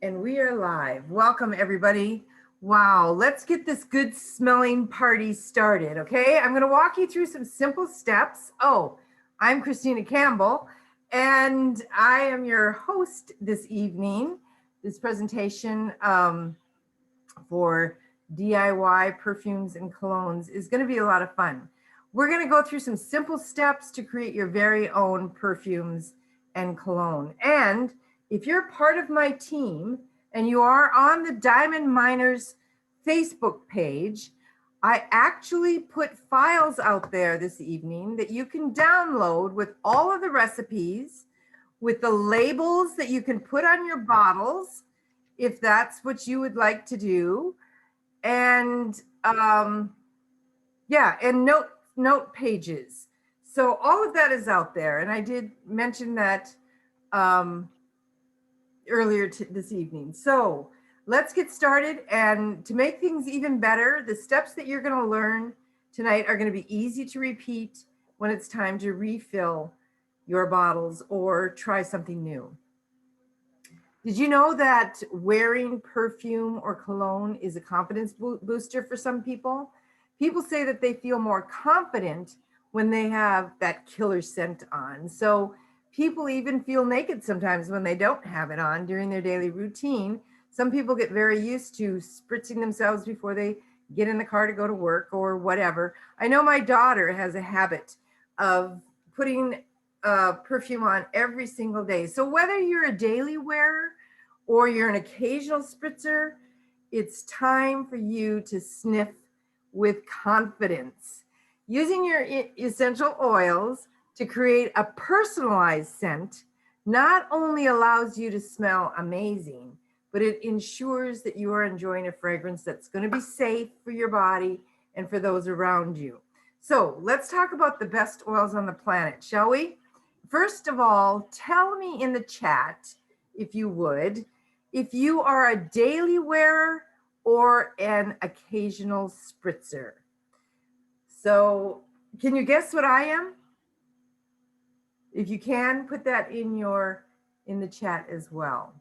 And we are live. Welcome, everybody. Wow, let's get this good smelling party started, okay? I'm going to walk you through some simple steps. Oh, I'm Cristina Campbell, and I am your host this evening. This presentation for DIY perfumes and colognes is going to be a lot of fun. We're going to go through some simple steps to create your very own perfumes and cologne. And if you're part of my team and you are on the Diamond Miners Facebook page, I actually put files out there this evening that you can download with all of the recipes, with the labels that you can put on your bottles, if that's what you would like to do. And yeah, and note pages. So all of that is out there. And I did mention that earlier this evening. So let's get started. And to make things even better, the steps that you're going to learn tonight are going to be easy to repeat when it's time to refill your bottles or try something new. Did you know that wearing perfume or cologne is a confidence booster for some people? People say that they feel more confident when they have that killer scent on. So people even feel naked sometimes when they don't have it on during their daily routine. Some people get very used to spritzing themselves before they get in the car to go to work or whatever. I know my daughter has a habit of putting perfume on every single day. So whether you're a daily wearer or you're an occasional spritzer, it's time for you to sniff with confidence. Using your essential oils to create a personalized scent not only allows you to smell amazing, but it ensures that you are enjoying a fragrance that's going to be safe for your body and for those around you. So let's talk about the best oils on the planet, shall we? First of all, tell me in the chat, if you would, if you are a daily wearer or an occasional spritzer. So can you guess what I am? If you can, put that in the chat as well.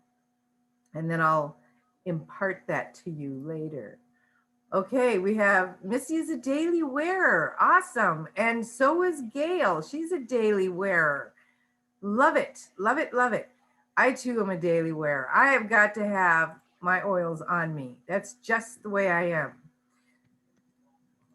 And then I'll impart that to you later. Okay, we have Missy is a daily wearer. Awesome. And so is Gail. She's a daily wearer. Love it, love it, love it. I too am a daily wearer. I have got to have my oils on me. That's just the way I am.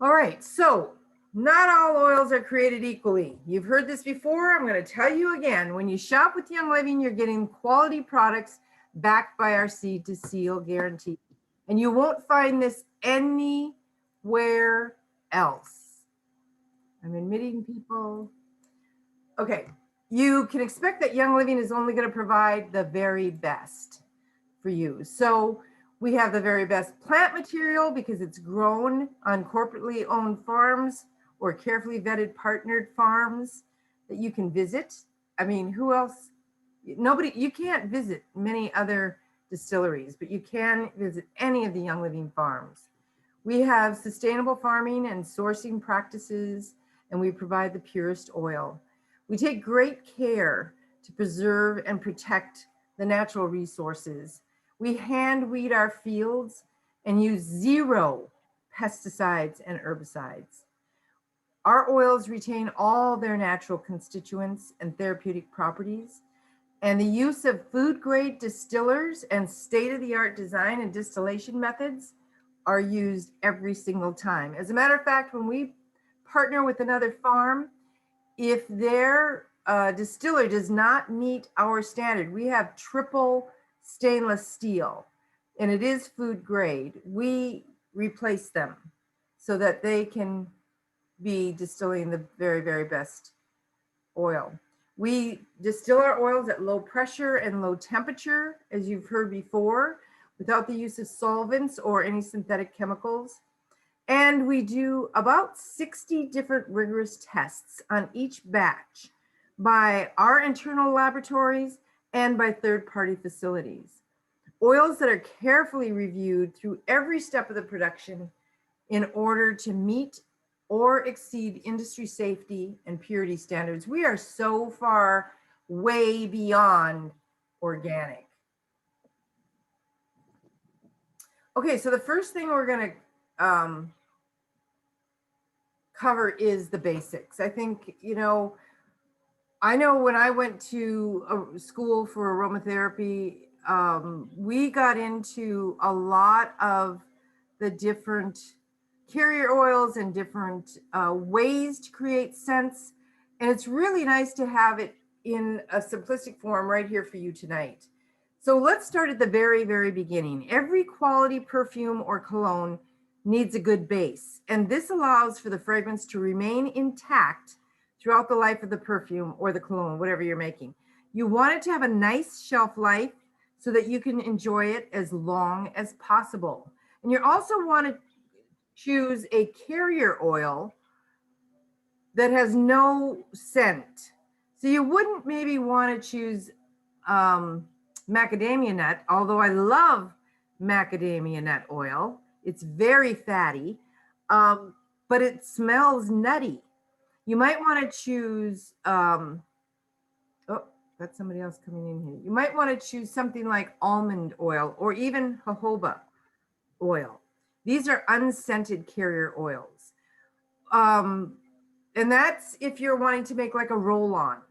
All right, so not all oils are created equally. You've heard this before. I'm going to tell you again. When you shop with Young Living, you're getting quality products backed by our seed to seal guarantee. And you won't find this anywhere else. I'm admitting people. Okay. You can expect that Young Living is only going to provide the very best for you. So we have the very best plant material because it's grown on corporately owned farms or carefully vetted partnered farms that you can visit. I mean, who else? Nobody, you can't visit many other distilleries, but you can visit any of the Young Living farms. We have sustainable farming and sourcing practices, and we provide the purest oil. We take great care to preserve and protect the natural resources. We hand weed our fields and use 0 pesticides and herbicides. Our oils retain all their natural constituents and therapeutic properties, and the use of food-grade distillers and state-of-the-art design and distillation methods are used every single time. As a matter of fact, when we partner with another farm, if their distiller does not meet our standard, we have triple stainless steel, and it is food grade. We replace them so that they can be distilling the very, very best oil. We distill our oils at low pressure and low temperature, as you've heard before, without the use of solvents or any synthetic chemicals. And we do about 60 different rigorous tests on each batch by our internal laboratories and by third-party facilities. Oils that are carefully reviewed through every step of the production in order to meet or exceed industry safety and purity standards. We are so far way beyond organic. Okay, so the first thing we're going to cover is the basics. I think, I know when I went to a school for aromatherapy, we got into a lot of the different carrier oils and different ways to create scents. And it's really nice to have it in a simplistic form right here for you tonight. So let's start at the very, very beginning. Every quality perfume or cologne needs a good base, and this allows for the fragrance to remain intact throughout the life of the perfume or the cologne, whatever you're making. You want it to have a nice shelf life so that you can enjoy it as long as possible. And you also want to choose a carrier oil that has no scent. So you wouldn't maybe want to choose macadamia nut, although I love macadamia nut oil. It's very fatty, but it smells nutty. You might want to choose, oh, that's somebody else coming in here. You might want to choose something like almond oil or even jojoba oil. These are unscented carrier oils. And that's if you're wanting to make like a roll-on.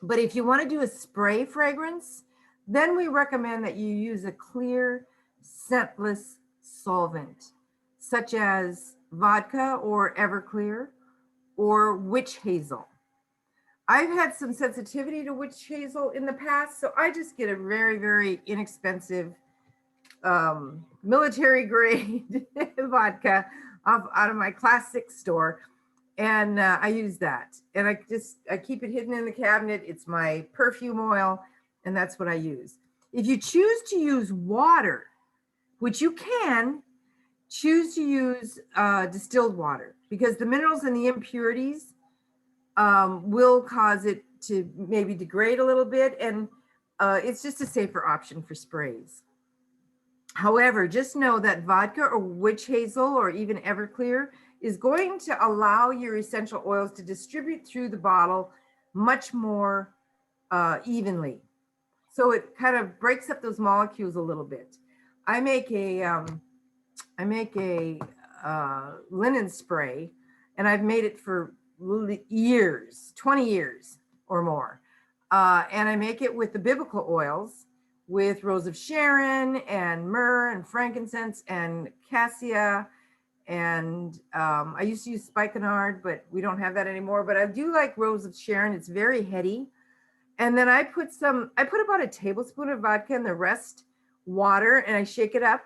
But if you want to do a spray fragrance, then we recommend that you use a clear, scentless solvent, such as vodka or Everclear or witch hazel. I've had some sensitivity to witch hazel in the past, so I just get a very, very inexpensive military grade vodka out of my Class 6 store, and I use that. And I keep it hidden in the cabinet. It's my perfume oil, and that's what I use. If you choose to use water, which you can, choose to use distilled water, because the minerals and the impurities will cause it to maybe degrade a little bit, and it's just a safer option for sprays. However, just know that vodka or witch hazel or even Everclear is going to allow your essential oils to distribute through the bottle much more evenly. So it kind of breaks up those molecules a little bit. I make a linen spray, and I've made it for years, 20 years or more. And I make it with the biblical oils, with Rose of Sharon and myrrh and frankincense and cassia. And I used to use spikenard, but we don't have that anymore. But I do like Rose of Sharon. It's very heady. And then I put about a tablespoon of vodka and the rest water, and I shake it up.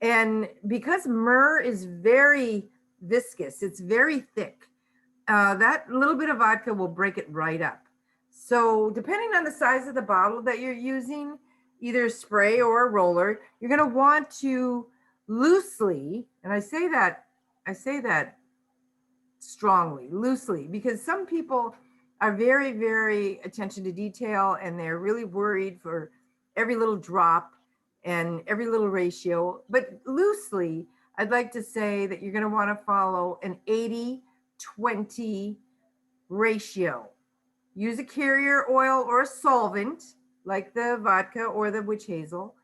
And because myrrh is very viscous, it's very thick, that little bit of vodka will break it right up. So depending on the size of the bottle that you're using, either a spray or a roller, you're going to want to loosely, and I say that strongly, loosely, because some people are very, very attention to detail, and they're really worried for every little drop and every little ratio. But loosely, I'd like to say that you're going to want to follow an 80-20 ratio. Use a carrier oil or a solvent like the vodka or the witch hazel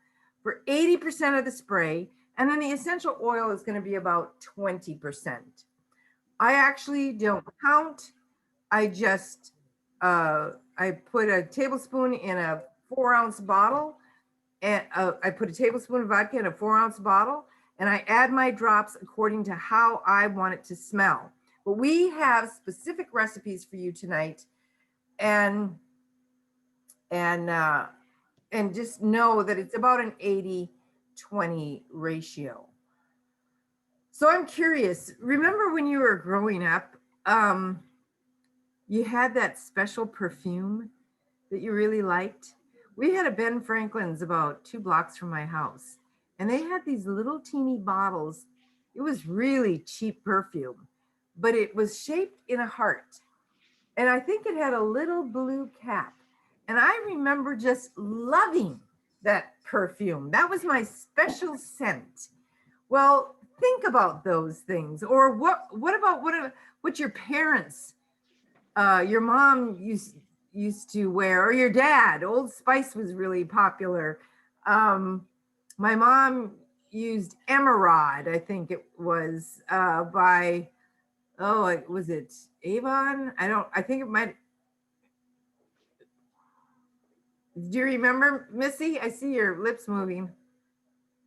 for 80% of the spray, and then the essential oil is going to be about 20%. I actually don't count. I just I put a tablespoon in a 4-ounce bottle, and I put a tablespoon of vodka in a 4-ounce bottle, and I add my drops according to how I want it to smell. But we have specific recipes for you tonight, and just know that it's about an 80-20 ratio. So I'm curious, remember when you were growing up, you had that special perfume that you really liked? We had a Ben Franklin's about 2 blocks from my house, and they had these little teeny bottles. It was really cheap perfume, but it was shaped in a heart. And I think it had a little blue cap. And I remember just loving that perfume. That was my special scent. Well, think about those things. Or what about what your parents, your mom used to wear, or your dad? Old Spice was really popular. My mom used Emerald, I think it was by, oh, was it Avon? I think it might. Do you remember, Missy? I see your lips moving.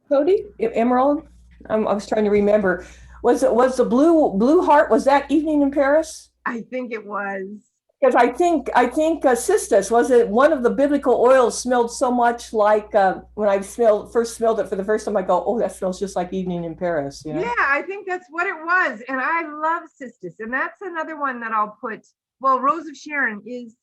Cody, Emerald. I was trying to remember. Was the blue heart? Was that Evening in Paris? I think it was. Because I think cistus was it one of the biblical oils smelled so much like when I first smelled it for the first time. I go, oh, that smells just like Evening in Paris. You know. Yeah, I think that's what it was. And I love cistus. And that's another one that I'll put. Well, Rose of Sharon is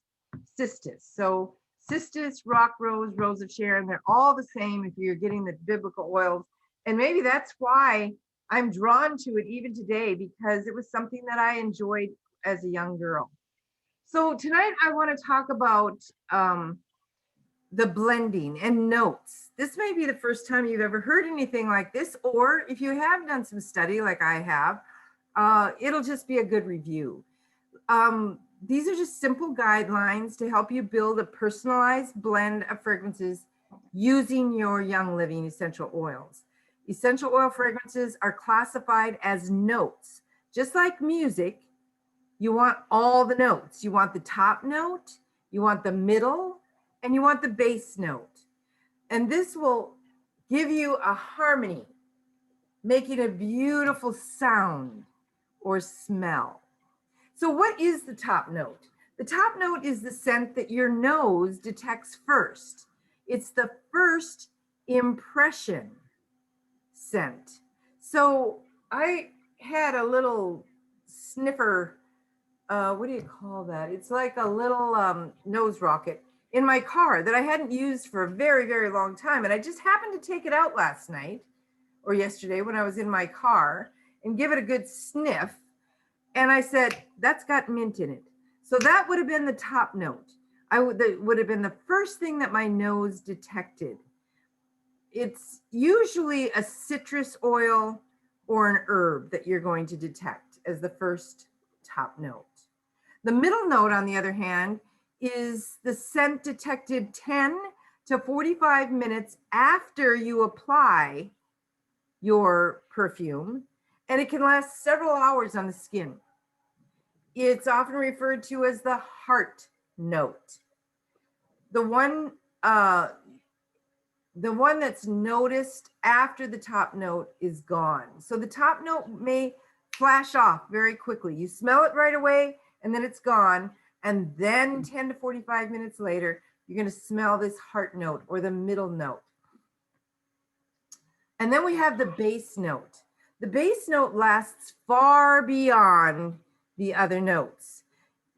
cistus. So cistus, rock rose, rose of Sharon, they're all the same if you're getting the biblical oils. And maybe that's why I'm drawn to it even today, because it was something that I enjoyed as a young girl. So tonight I want to talk about the blending and notes. This may be the first time you've ever heard anything like this, or if you have done some study like I have, it'll just be a good review. These are just simple guidelines to help you build a personalized blend of fragrances using your Young Living essential oils. Essential oil fragrances are classified as notes. Just like music, you want all the notes. You want the top note, you want the middle, and you want the base note. And this will give you a harmony, making a beautiful sound or smell. So what is the top note? The top note is the scent that your nose detects first. It's the first impression scent. So I had a little sniffer, what do you call that? It's like a little nose rocket in my car that I hadn't used for a very, very long time. And I just happened to take it out last night or yesterday when I was in my car and give it a good sniff. And I said, that's got mint in it. So that would have been the top note. That would have been the first thing that my nose detected. It's usually a citrus oil or an herb that you're going to detect as the first top note. The middle note, on the other hand, is the scent detected 10 to 45 minutes after you apply your perfume, and it can last several hours on the skin. It's often referred to as the heart note. The one that's noticed after the top note is gone. So the top note may flash off very quickly. You smell it right away and then it's gone. And then 10 to 45 minutes later, you're going to smell this heart note or the middle note. And then we have the base note. The base note lasts far beyond the other notes.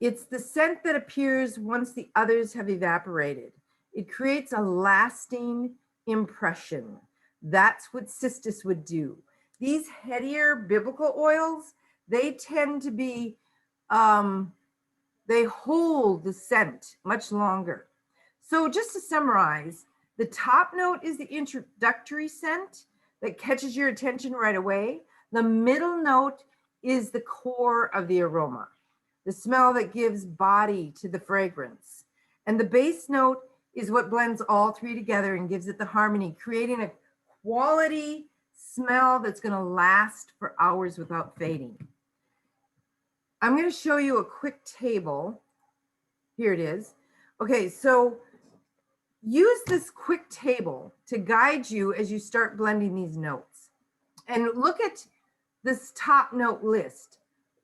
It's the scent that appears once the others have evaporated. It creates a lasting impression. That's what cistus would do. These headier biblical oils, they tend to be, they hold the scent much longer. So just to summarize, the top note is the introductory scent that catches your attention right away. The middle note is the core of the aroma, the smell that gives body to the fragrance. And the base note is what blends all three together and gives it the harmony, creating a quality smell that's going to last for hours without fading. I'm going to show you a quick table. Here it is. Okay, so use this quick table to guide you as you start blending these notes. And look at this top note list.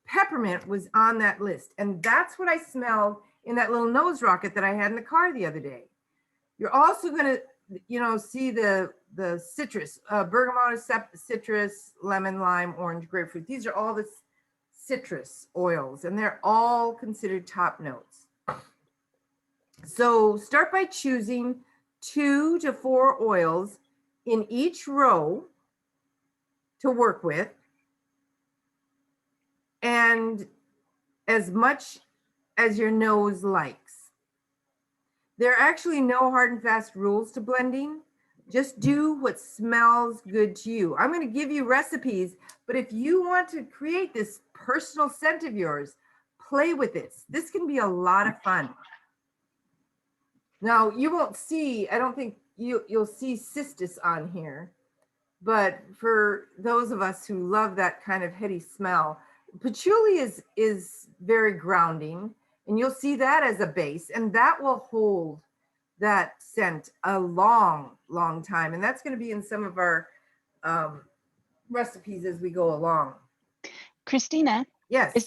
Peppermint was on that list. And that's what I smelled in that little nose rocket that I had in the car the other day. You're also going to, see the citrus, bergamot, citrus, lemon, lime, orange, grapefruit. These are all the citrus oils, and they're all considered top notes. So start by choosing 2 to 4 oils in each row to work with, and as much as your nose likes. There are actually no hard and fast rules to blending. Just do what smells good to you. I'm going to give you recipes, but if you want to create this personal scent of yours, play with this. This can be a lot of fun. Now, you won't see, I don't think you'll see cistus on here, But for those of us who love that kind of heady smell, patchouli is very grounding, and you'll see that as a base, and that will hold that scent a long, long time. And that's going to be in some of our recipes as we go along. Christina, Yes, is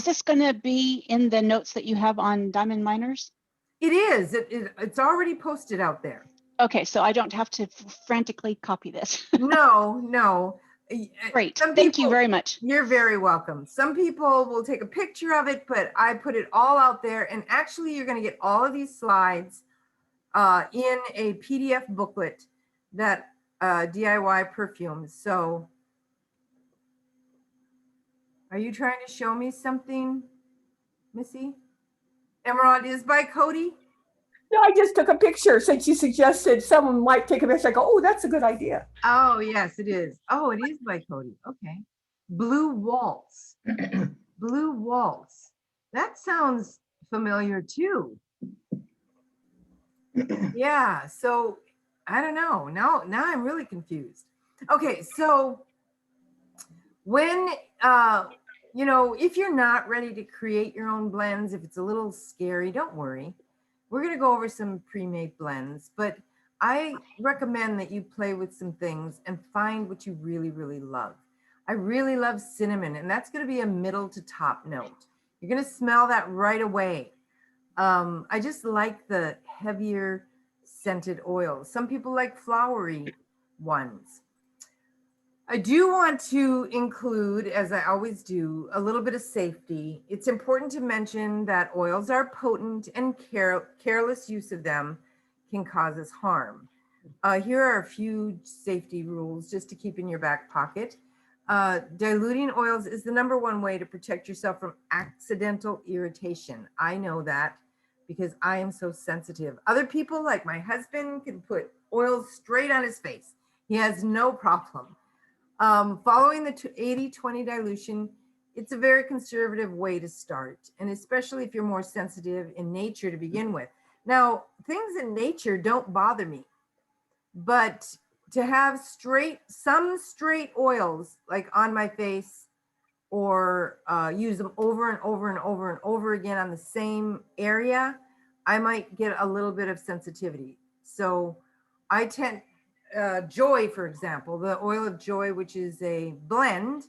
this going to be in the notes that you have on Diamond Miners? it is. It's already posted out there. Okay, so I don't have to frantically copy this. No, no. Great. Some Thank you people- very much. You're very welcome. Some people will take a picture of it, but I put it all out there. And actually, you're going to get all of these slides in a PDF booklet that DIY perfumes. So are you trying to show me something, Missy? Emerald is by Cody. No, I just took a picture since you suggested someone might take a picture. I go, oh, that's a good idea. Oh, yes, it is. Oh, it is by Cody. Okay. Blue Waltz. Blue Waltz. That sounds familiar too. Yeah, so I don't know. Now I'm really confused. Okay, so when you know, if you're not ready to create your own blends, if it's a little scary, don't worry. We're going to go over some pre-made blends, but I recommend that you play with some things and find what you really, really love. I really love cinnamon, and that's going to be a middle to top note. You're going to smell that right away. I just like the heavier scented oils. Some people like flowery ones. I do want to include, as I always do, a little bit of safety. It's important to mention that oils are potent and careless use of them can cause us harm. Here are a few safety rules just to keep in your back pocket. Diluting oils is the #1 way to protect yourself from accidental irritation. I know that because I am so sensitive. Other people, like my husband, can put oils straight on his face. He has no problem. Following the 80-20 dilution, it's a very conservative way to start, and especially if you're more sensitive in nature to begin with. Now, things in nature don't bother me, but to have some straight oils like on my face, or use them over and over and over and over again on the same area, I might get a little bit of sensitivity. So I tend, joy, for example, the oil of joy, which is a blend,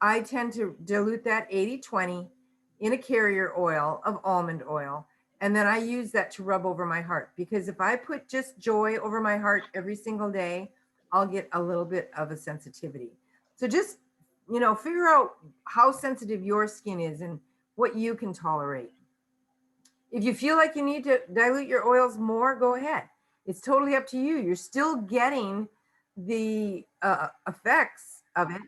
I tend to dilute that 80-20 in a carrier oil of almond oil. And then I use that to rub over my heart, because if I put just joy over my heart every single day, I'll get a little bit of a sensitivity. So just, you know, figure out how sensitive your skin is and what you can tolerate. If you feel like you need to dilute your oils more, go ahead. It's totally up to you. You're still getting the effects of it.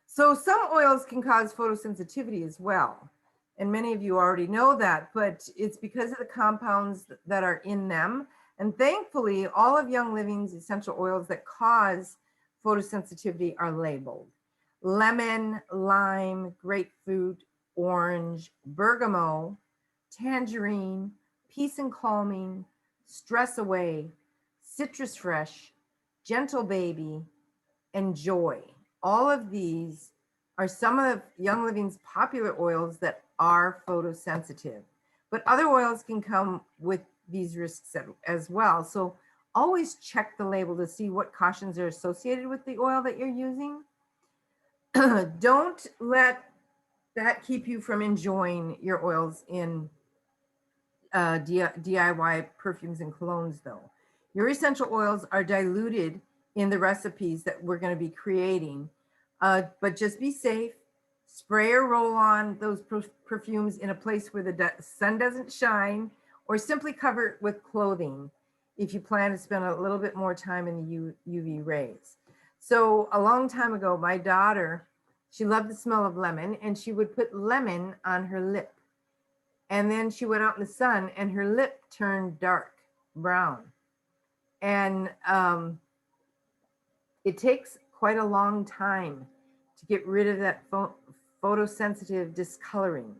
So some oils can cause photosensitivity as well. And many of you already know that, but it's because of the compounds that are in them. And thankfully, all of Young Living's essential oils that cause photosensitivity are labeled. Lemon, lime, grapefruit, orange, bergamot, tangerine, peace and calming, stress away, citrus fresh, gentle baby, and joy. All of these are some of Young Living's popular oils that are photosensitive, but other oils can come with these risks as well. So always check the label to see what cautions are associated with the oil that you're using. Don't let that keep you from enjoying your oils in DIY perfumes and colognes, though. Your essential oils are diluted in the recipes that we're going to be creating, but just be safe. Spray or roll on those perfumes in a place where the sun doesn't shine, or simply cover it with clothing if you plan to spend a little bit more time in the UV rays. So a long time ago, my daughter, she loved the smell of lemon, and she would put lemon on her lip. And then she went out in the sun and her lip turned dark brown. And it takes quite a long time to get rid of that photosensitive discoloring.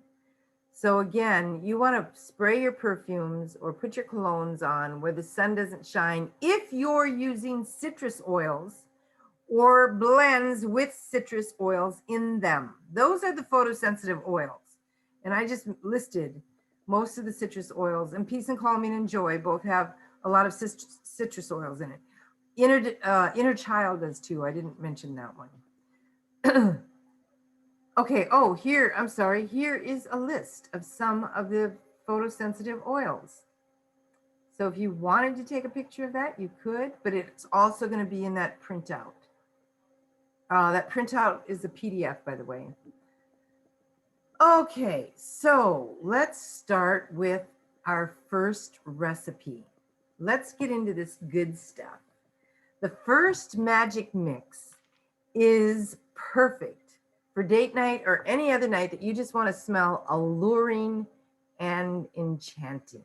So again, you want to spray your perfumes or put your colognes on where the sun doesn't shine if you're using citrus oils or blends with citrus oils in them. Those are the photosensitive oils. And I just listed most of the citrus oils, and Peace and Calming and Joy both have a lot of citrus oils in it. Inner Child does too. I didn't mention that one. Okay, oh, here, I'm sorry. Here is a list of some of the photosensitive oils. So if you wanted to take a picture of that, you could, but it's also going to be in that printout. That printout is a PDF, by the way. Okay, so let's start with our first recipe. Let's get into this good stuff. The first magic mix is perfect for date night or any other night that you just want to smell alluring and enchanting.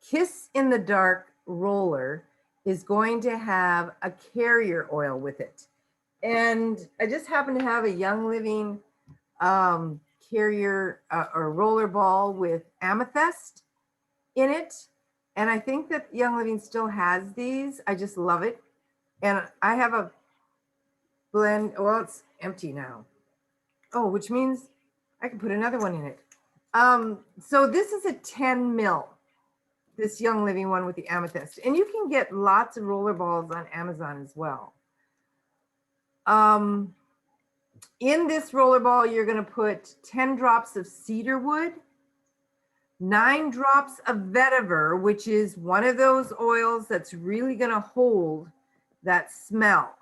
Kiss in the Dark roller is going to have a carrier oil with it. And I just happen to have a Young Living carrier or roller ball with amethyst in it. And I think that Young Living still has these. I just love it. And I have a blend. Well, it's empty now. Oh, which means I can put another one in it. So this is a 10 mil, this Young Living one with the amethyst. And you can get lots of roller balls on Amazon as well. In this roller ball, you're going to put 10 drops of cedar wood, 9 drops of vetiver, which is one of those oils that's really going to hold that smell,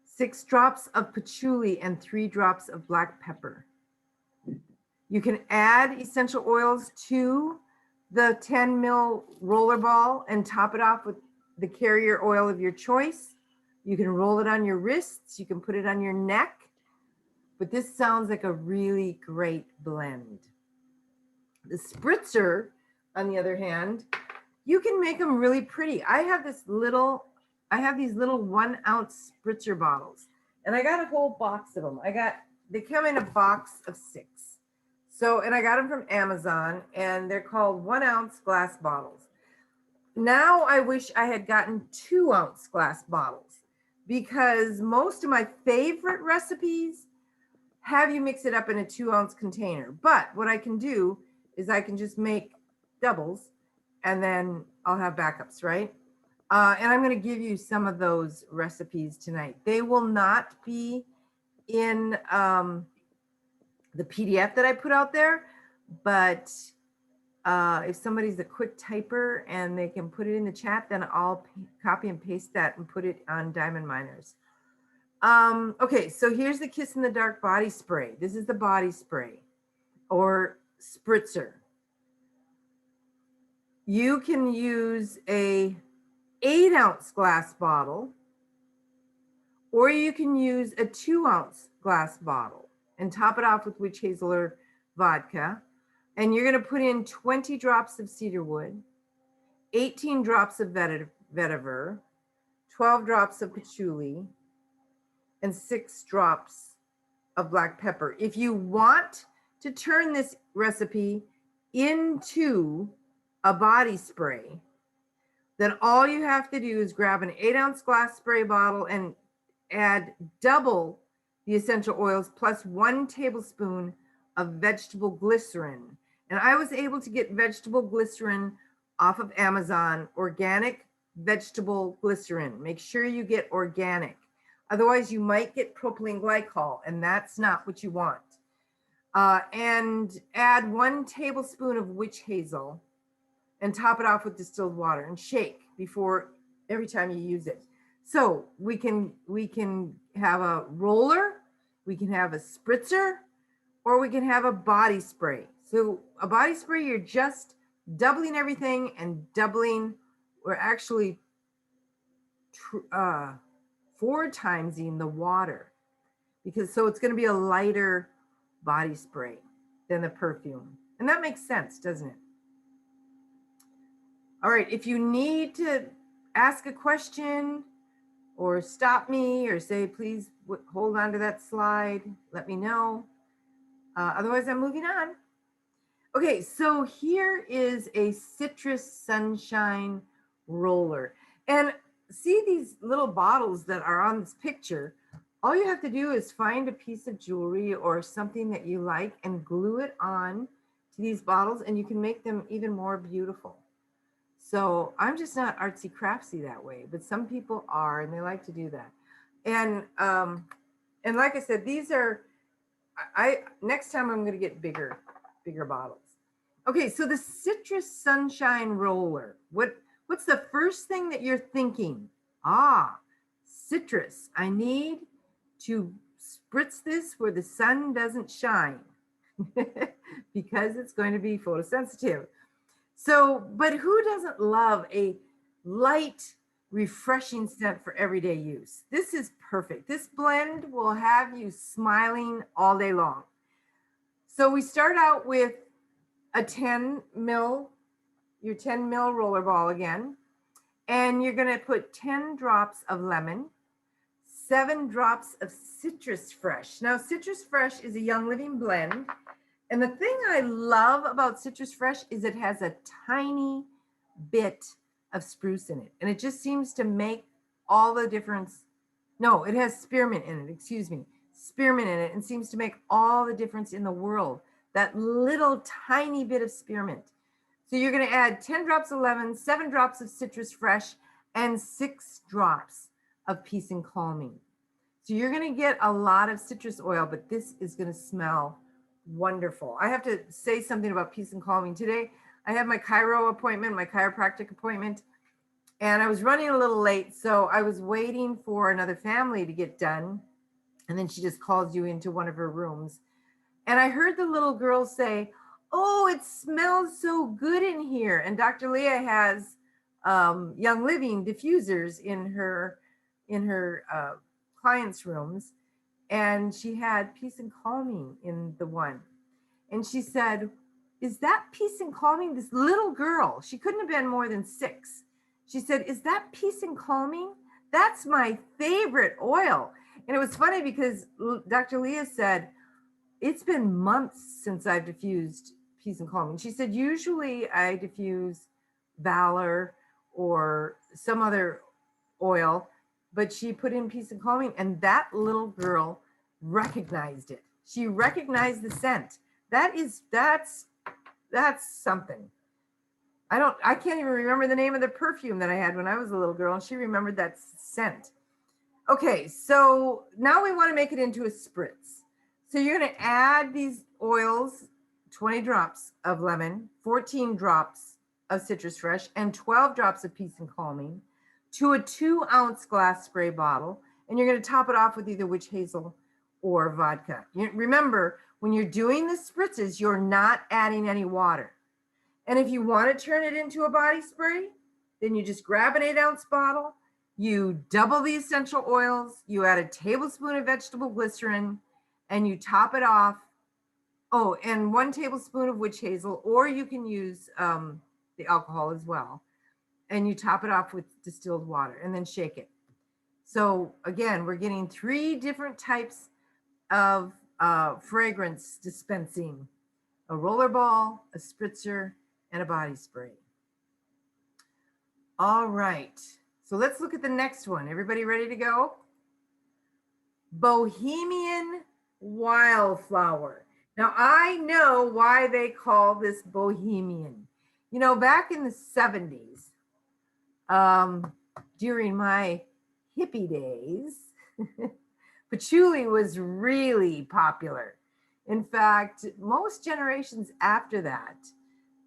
6 drops of patchouli, and 3 drops of black pepper. You can add essential oils to the 10 mil roller ball and top it off with the carrier oil of your choice. You can roll it on your wrists. You can put it on your neck. But this sounds like a really great blend. The spritzer, on the other hand, you can make them really pretty. I have these little 1 ounce spritzer bottles, and I got a whole box of them. They come in a box of 6. So, and I got them from Amazon, and they're called 1 ounce glass bottles. Now I wish I had gotten 2 ounce glass bottles, because most of my favorite recipes have you mix it up in a 2 ounce container. But what I can do is I can just make doubles, and then I'll have backups, right? And I'm going to give you some of those recipes tonight. They will not be in the PDF that I put out there, but if somebody's a quick typer and they can put it in the chat, then I'll copy and paste that and put it on Diamond Miners. Okay, so here's the Kiss in the Dark body spray. This is the body spray or spritzer. You can use a 8 ounce glass bottle, or you can use a 2 ounce glass bottle and top it off with witch hazel or vodka. And you're going to put in 20 drops of cedar wood, 18 drops of vetiver, 12 drops of patchouli, and 6 drops of black pepper. If you want to turn this recipe into a body spray, then all you have to do is grab an 8 ounce glass spray bottle and add double the essential oils plus 1 tablespoon of vegetable glycerin. And I was able to get vegetable glycerin off of Amazon, organic vegetable glycerin. Make sure you get organic. Otherwise, you might get propylene glycol, and that's not what you want. And add 1 tablespoon of witch hazel and top it off with distilled water and shake before every time you use it. So we can have a roller, we can have a spritzer, or we can have a body spray. So a body spray, you're just doubling everything and doubling, or actually 4 timesing the water, because so it's going to be a lighter body spray than the perfume. And that makes sense, doesn't it? All right, if you need to ask a question or stop me or say, please hold on to that slide, let me know. Otherwise, I'm moving on. Okay, so here is a citrus sunshine roller. And see these little bottles that are on this picture? All you have to do is find a piece of jewelry or something that you like and glue it on to these bottles, and you can make them even more beautiful. So I'm just not artsy craftsy that way, but some people are, and they like to do that. And like I said, these are I next time I'm going to get bigger bottles. Okay, so the citrus sunshine roller. What's the first thing that you're thinking? Ah, citrus. I need to spritz this where the sun doesn't shine because it's going to be photosensitive. So, but who doesn't love a light, refreshing scent for everyday use? This is perfect. This blend will have you smiling all day long. So we start out with a 10 mil, your 10 mil roller ball again, and you're going to put 10 drops of lemon, 7 drops of citrus fresh. Now, citrus fresh is a Young Living blend. And the thing I love about citrus fresh is it has a tiny bit of spruce in it. And it just seems to make all the difference. No, it has spearmint in it, excuse me. Spearmint in it, and seems to make all the difference in the world. That little tiny bit of spearmint. So you're going to add 10 drops of lemon, 7 drops of citrus fresh, and 6 drops of peace and calming. So you're going to get a lot of citrus oil, but this is going to smell wonderful. I have to say something about peace and calming. Today, I had my chiro appointment, my chiropractic appointment, and I was running a little late. So I was waiting for another family to get done. And then she just calls you into one of her rooms. And I heard the little girl say, "Oh, it smells so good in here." And Dr. Leah has Young Living diffusers in her clients' rooms. And she had peace and calming in the one. And she said, "Is that peace and calming?" This little girl, she couldn't have been more than 6. She said, "Is that peace and calming? That's my favorite oil." And it was funny because Dr. Leah said, "It's been months since I've diffused peace and calming." She said, "Usually I diffuse Valor or some other oil," but she put in peace and calming, and that little girl recognized it. She recognized the scent. That's something. I can't even remember the name of the perfume that I had when I was a little girl, and she remembered that scent. Okay, so now we want to make it into a spritz. So you're going to add these oils, 20 drops of lemon, 14 drops of citrus fresh, and 12 drops of peace and calming to a 2-ounce glass spray bottle. And you're going to top it off with either witch hazel or vodka. Remember, when you're doing the spritzes, you're not adding any water. And if you want to turn it into a body spray, then you just grab an 8-ounce bottle, you double the essential oils, you add a tablespoon of vegetable glycerin, and you top it off. Oh, and 1 tablespoon of witch hazel, or you can use the alcohol as well. And you top it off with distilled water and then shake it. So again, we're getting 3 different types of fragrance dispensing: a roller ball, a spritzer, and a body spray. All right, so let's look at the next one. Everybody ready to go? Bohemian Wildflower. Now I know why they call this Bohemian. You know, back in the 70s, during my hippie days, patchouli was really popular. In fact, most generations after that,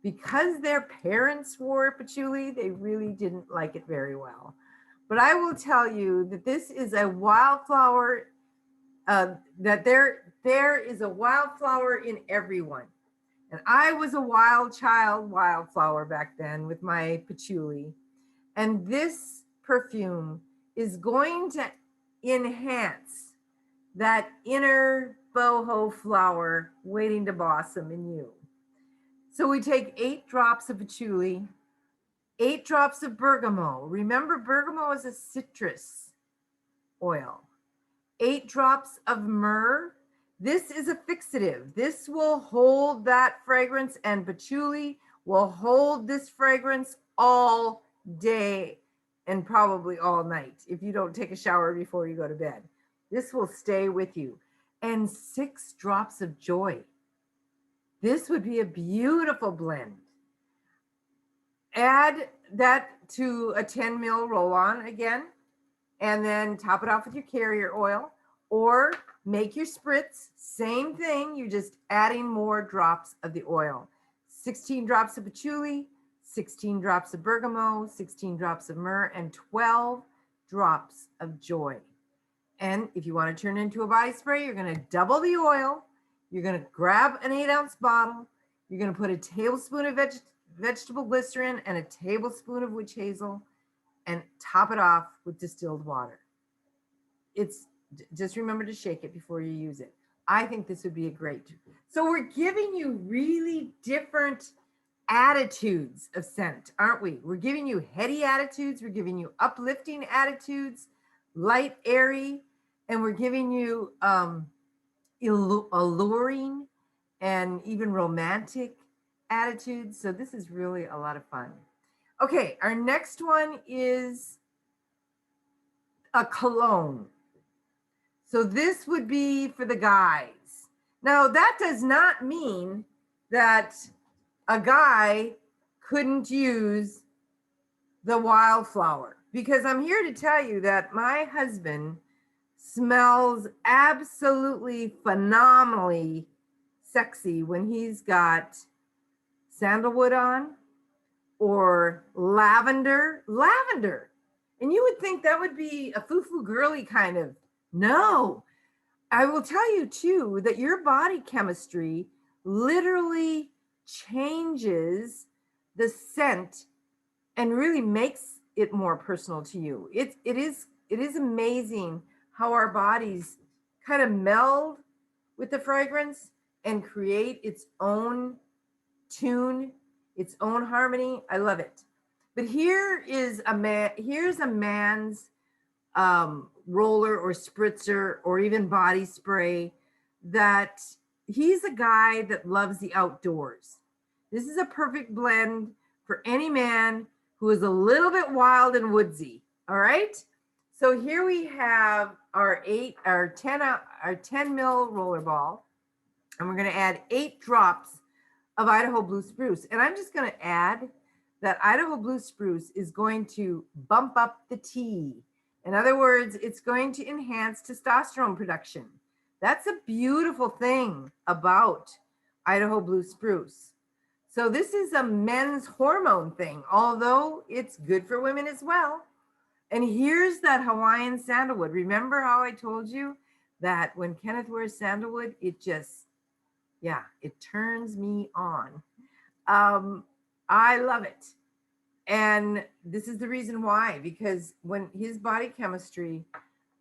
because their parents wore patchouli, they really didn't like it very well. But I will tell you that this is a wildflower, that there is a wildflower in everyone. And I was a wild child wildflower back then with my patchouli. And this perfume is going to enhance that inner boho flower waiting to blossom in you. So we take 8 drops of patchouli, 8 drops of bergamot. Remember, bergamot is a citrus oil. 8 drops of myrrh. This is a fixative. This will hold that fragrance, and patchouli will hold this fragrance all day and probably all night if you don't take a shower before you go to bed. This will stay with you. And 6 drops of joy. This would be a beautiful blend. Add that to a 10 ml roll-on again, and then top it off with your carrier oil, or make your spritz. Same thing, you're just adding more drops of the oil. 16 drops of patchouli, 16 drops of bergamot, 16 drops of myrrh, and 12 drops of joy. And if you want to turn it into a body spray, you're going to double the oil. You're going to grab an 8-ounce bottle. You're going to put a tablespoon of vegetable glycerin and a tablespoon of witch hazel, and top it off with distilled water. It's just remember to shake it before you use it. I think this would be a great. So we're giving you really different attitudes of scent, aren't we? We're giving you heady attitudes. We're giving you uplifting attitudes, light, airy, and we're giving you alluring and even romantic attitudes. So this is really a lot of fun. Okay, our next one is a cologne. So this would be for the guys. Now that does not mean that a guy couldn't use the Wildflower, because I'm here to tell you that my husband smells absolutely phenomenally sexy when he's got sandalwood on or lavender. And you would think that would be a foo-foo girly kind of. No, I will tell you too that your body chemistry literally changes the scent and really makes it more personal to you. It is amazing how our bodies kind of meld with the fragrance and create its own tune, its own harmony. I love it. But here's a man's roller or spritzer or even body spray that he's a guy that loves the outdoors. This is a perfect blend for any man who is a little bit wild and woodsy. All right. So here we have our 10 ml roller ball, and we're going to add 8 drops of Idaho Blue Spruce. And I'm just going to add that Idaho Blue Spruce is going to bump up the T. In other words, it's going to enhance testosterone production. That's a beautiful thing about Idaho Blue Spruce. So this is a men's hormone thing, although it's good for women as well. And here's that Hawaiian sandalwood. Remember how I told you that when Kenneth wears sandalwood, it just, yeah, it turns me on. I love it. And this is the reason why, because when his body chemistry,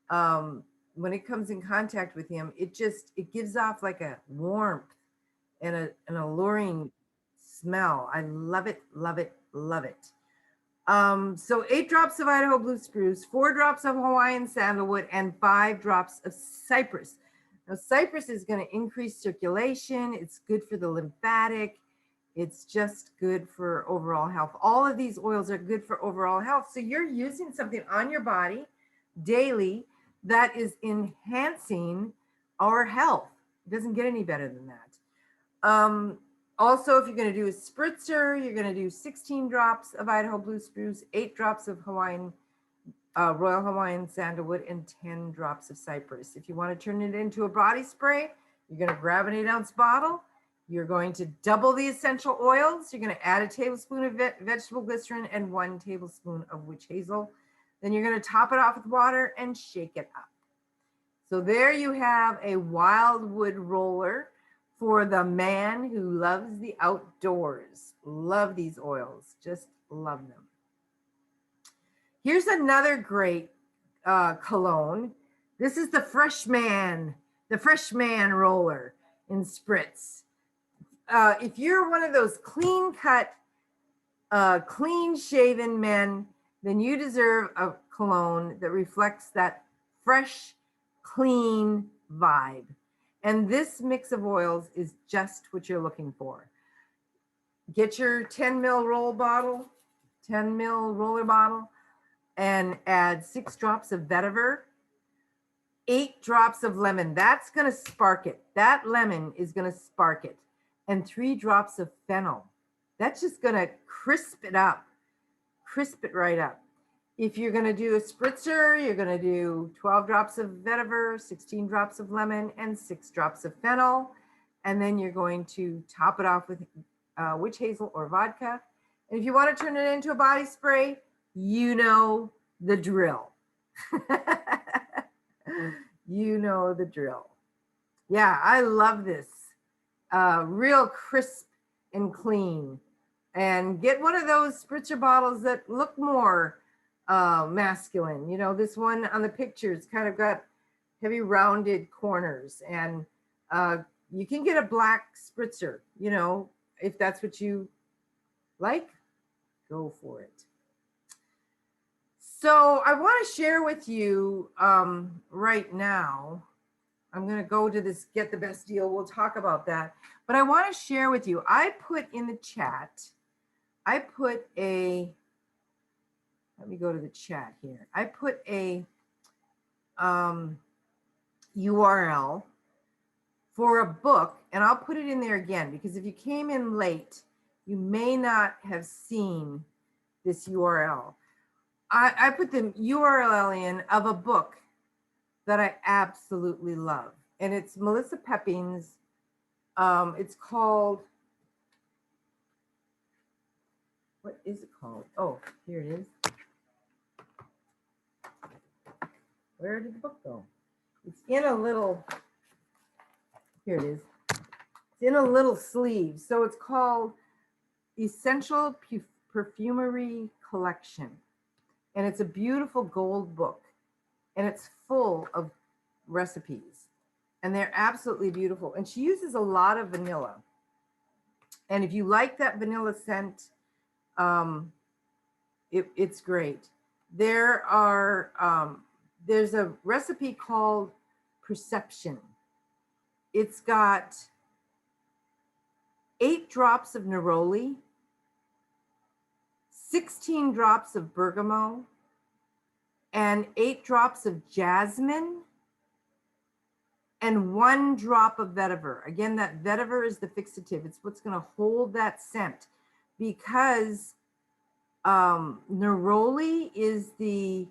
when it comes in contact with him, it gives off like a warmth and an alluring smell. I love it, love it, love it. So 8 drops of Idaho Blue Spruce, 4 drops of Hawaiian sandalwood, and 5 drops of cypress. Now, cypress is going to increase circulation. It's good for the lymphatic. It's just good for overall health. All of these oils are good for overall health. So you're using something on your body daily that is enhancing our health. It doesn't get any better than that. Also, if you're going to do a spritzer, you're going to do 16 drops of Idaho Blue Spruce, 8 drops of Royal Hawaiian sandalwood, and 10 drops of cypress. If you want to turn it into a body spray, you're going to grab an 8-ounce bottle. You're going to double the essential oils. You're going to add a tablespoon of vegetable glycerin and 1 tablespoon of witch hazel. Then you're going to top it off with water and shake it up. So there you have a wildwood roller for the man who loves the outdoors. Love these oils. Just love them. Here's another great cologne. This is the Freshman roller in spritz. If you're one of those clean-cut, clean-shaven men, then you deserve a cologne that reflects that fresh, clean vibe. And this mix of oils is just what you're looking for. Get your 10 ml roll bottle, 10 ml roller bottle, and add 6 drops of vetiver, 8 drops of lemon. That's going to spark it. That lemon is going to spark it. And 3 drops of fennel. That's just going to crisp it up, crisp it right up. If you're going to do a spritzer, you're going to do 12 drops of vetiver, 16 drops of lemon, and 6 drops of fennel. And then you're going to top it off with witch hazel or vodka. And if you want to turn it into a body spray, you know the drill. You know the drill. Yeah, I love this. Real crisp and clean. And get one of those spritzer bottles that look more masculine. You know, this one on the picture, it's kind of got heavy rounded corners. And you can get a black spritzer, you know, if that's what you like, go for it. So I want to share with you right now, I'm going to go to this Get the Best Deal. We'll talk about that. But I want to share with you, I put in the chat, I put a, let me go to the chat here. I put a URL for a book, and I'll put it in there again, because if you came in late, you may not have seen this URL. I put the URL in of a book that I absolutely love. And it's Melissa Pepping's. It's called, what is it called? Oh, here it is. Where did the book go? It's in a little, here it is. It's in a little sleeve. So it's called Essential Perfumery Collection. And it's a beautiful gold book, and it's full of recipes, and they're absolutely beautiful. And she uses a lot of vanilla. And if you like that vanilla scent, it's great. There's a recipe called Perception. It's got 8 drops of neroli, 16 drops of bergamot, and 8 drops of jasmine, and 1 drop of vetiver. Again, that vetiver is the fixative. It's what's going to hold that scent, because neroli is the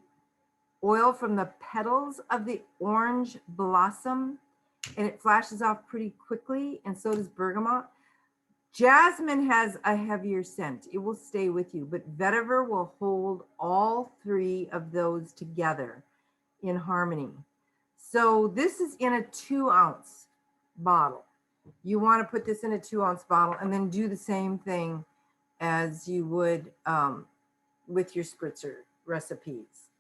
oil from the petals of the orange blossom, and it flashes off pretty quickly, and so does bergamot. Jasmine has a heavier scent. It will stay with you, but vetiver will hold all 3 of those together in harmony. So this is in a 2-ounce bottle. You want to put this in a 2-ounce bottle and then do the same thing as you would with your spritzer recipes.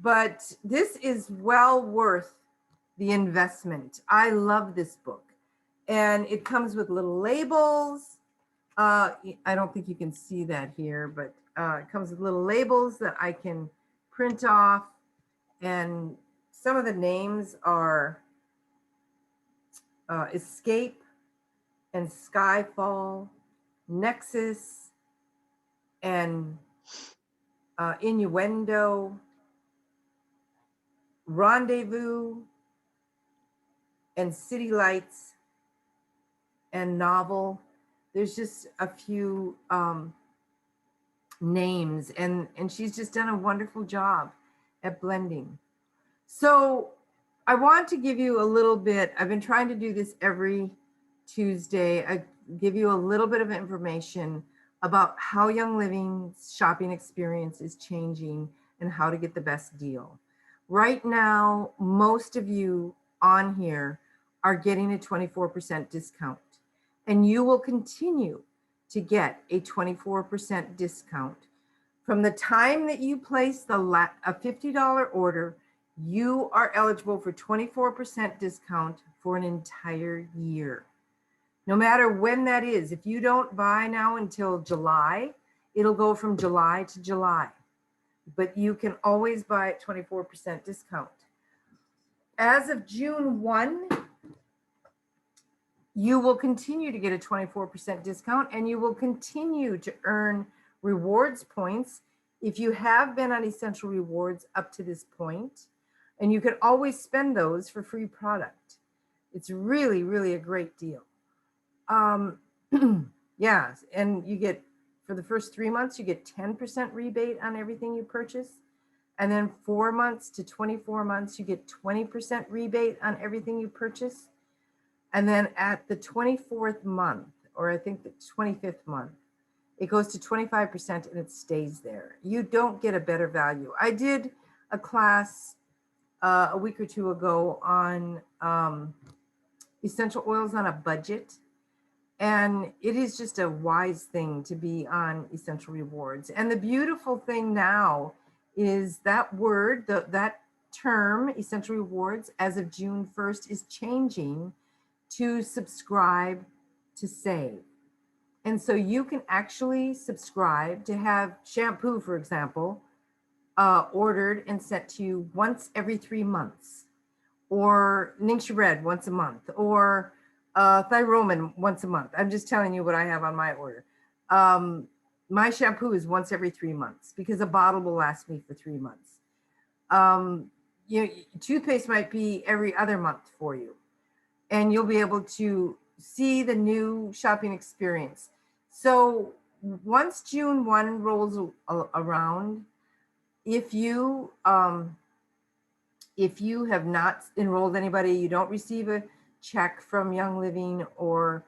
But this is well worth the investment. I love this book. And it comes with little labels. I don't think you can see that here, but it comes with little labels that I can print off. And some of the names are Escape and Skyfall, Nexus, and Innuendo, Rendezvous, and City Lights, and Novel. There's just a few names, and she's just done a wonderful job at blending. So I want to give you a little bit, I've been trying to do this every Tuesday. I give you a little bit of information about how Young Living's shopping experience is changing and how to get the best deal. Right now, most of you on here are getting a 24% discount, and you will continue to get a 24% discount. From the time that you place a $50 order, you are eligible for 24% discount for an entire year. No matter when that is. If you don't buy now until July, it'll go from July to July. But you can always buy at 24% discount. As of June 1, you will continue to get a 24% discount, and you will continue to earn rewards points if you have been on Essential Rewards up to this point, and you can always spend those for free product. It's really, really a great deal. Yeah, and you get, for the first 3 months, you get 10% rebate on everything you purchase. And then 4 months to 24 months, you get 20% rebate on everything you purchase. And then at the 24th month, or I think the 25th month, it goes to 25% and it stays there. You don't get a better value. I did a class a week or two ago on essential oils on a budget. And it is just a wise thing to be on Essential Rewards. And the beautiful thing now is that word, that term, Essential Rewards, as of June 1st, is changing to subscribe to save. And so you can actually subscribe to have shampoo, for example, ordered and sent to you once every 3 months, or Ningxia Red once a month, or Thyromin once a month. I'm just telling you what I have on my order. My shampoo is once every 3 months because a bottle will last me for 3 months. You know, toothpaste might be every other month for you, and you'll be able to see the new shopping experience. So once June 1 rolls around, if you have not enrolled anybody, you don't receive a check from Young Living or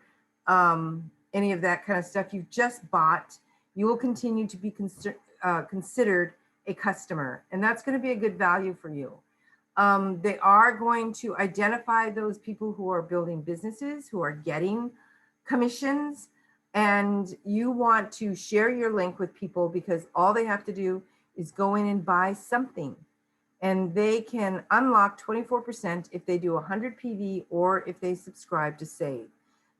any of that kind of stuff, you've just bought, you will continue to be considered a customer. And that's going to be a good value for you. They are going to identify those people who are building businesses, who are getting commissions, and you want to share your link with people because all they have to do is go in and buy something. And they can unlock 24% if they do 100 PV or if they subscribe to Save.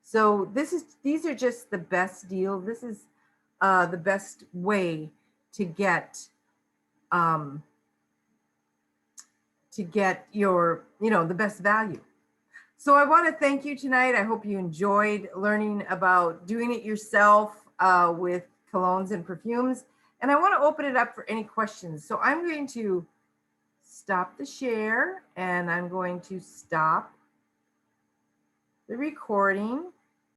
So these are just the best deal. This is the best way to get your, the best value. So I want to thank you tonight. I hope you enjoyed learning about doing it yourself with colognes and perfumes. And I want to open it up for any questions. So I'm going to stop the share and I'm going to stop the recording.